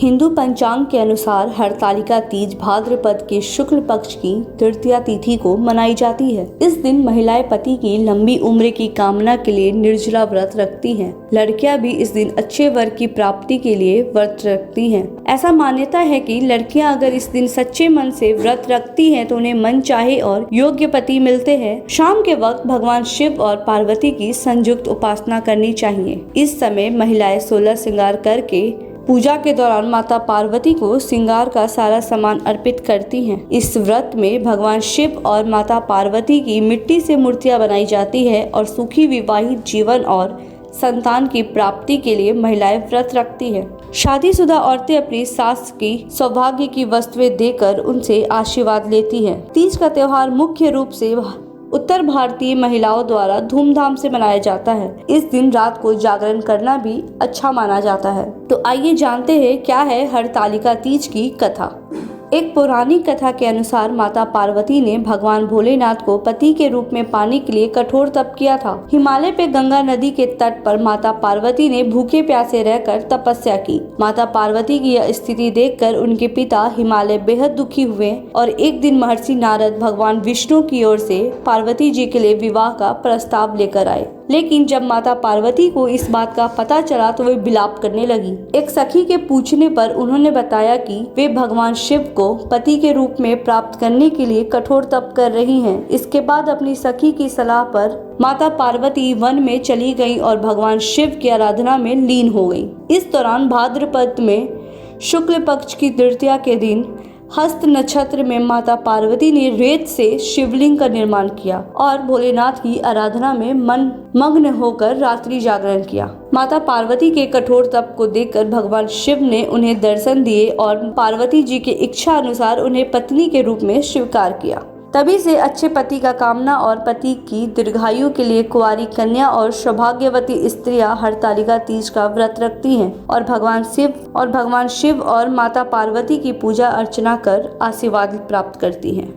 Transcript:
हिंदू पंचांग के अनुसार हरतालिका तीज भाद्रपद के शुक्ल पक्ष की तृतीया तिथि को मनाई जाती है। इस दिन महिलाएं पति की लंबी उम्र की कामना के लिए निर्जला व्रत रखती हैं। लड़कियां भी इस दिन अच्छे वर की प्राप्ति के लिए व्रत रखती हैं। ऐसा मान्यता है कि लड़कियां अगर इस दिन सच्चे मन से व्रत रखती हैं तो उन्हें मन चाहे और योग्य पति मिलते हैं। शाम के वक्त भगवान शिव और पार्वती की संयुक्त उपासना करनी चाहिए। इस समय महिलाएं 16 श्रृंगार करके पूजा के दौरान माता पार्वती को श्रृंगार का सारा सामान अर्पित करती हैं। इस व्रत में भगवान शिव और माता पार्वती की मिट्टी से मूर्तियां बनाई जाती है और सुखी विवाहित जीवन और संतान की प्राप्ति के लिए महिलाएं व्रत रखती हैं। शादीशुदा औरतें अपनी सास की सौभाग्य की वस्तुएं देकर उनसे आशीर्वाद लेती हैं। तीज का त्योहार मुख्य रूप से उत्तर भारतीय महिलाओं द्वारा धूमधाम से मनाया जाता है। इस दिन रात को जागरण करना भी अच्छा माना जाता है। तो आइए जानते हैं क्या है हरतालिका तीज की कथा। एक पौराणिक कथा के अनुसार माता पार्वती ने भगवान भोलेनाथ को पति के रूप में पाने के लिए कठोर तप किया था। हिमालय पे गंगा नदी के तट पर माता पार्वती ने भूखे प्यासे रहकर तपस्या की। माता पार्वती की यह स्थिति देखकर उनके पिता हिमालय बेहद दुखी हुए और एक दिन महर्षि नारद भगवान विष्णु की ओर से पार्वती जी के लिए विवाह का प्रस्ताव लेकर आए। लेकिन जब माता पार्वती को इस बात का पता चला तो वे विलाप करने लगी। एक सखी के पूछने पर उन्होंने बताया कि वे भगवान शिव को पति के रूप में प्राप्त करने के लिए कठोर तप कर रही हैं। इसके बाद अपनी सखी की सलाह पर माता पार्वती वन में चली गईं और भगवान शिव की आराधना में लीन हो गईं। इस दौरान भाद्रपद में शुक्ल पक्ष की तृतीया के दिन हस्त नक्षत्र में माता पार्वती ने रेत से शिवलिंग का निर्माण किया और भोलेनाथ की आराधना में मग्न होकर रात्रि जागरण किया। माता पार्वती के कठोर तप को देखकर भगवान शिव ने उन्हें दर्शन दिए और पार्वती जी की इच्छा अनुसार उन्हें पत्नी के रूप में स्वीकार किया। तभी से अच्छे पति का कामना और पति की दीर्घायु के लिए कुंवारी कन्या और सौभाग्यवती स्त्रियां हरतालिका तीज का व्रत रखती हैं और भगवान शिव और माता पार्वती की पूजा अर्चना कर आशीर्वाद प्राप्त करती हैं।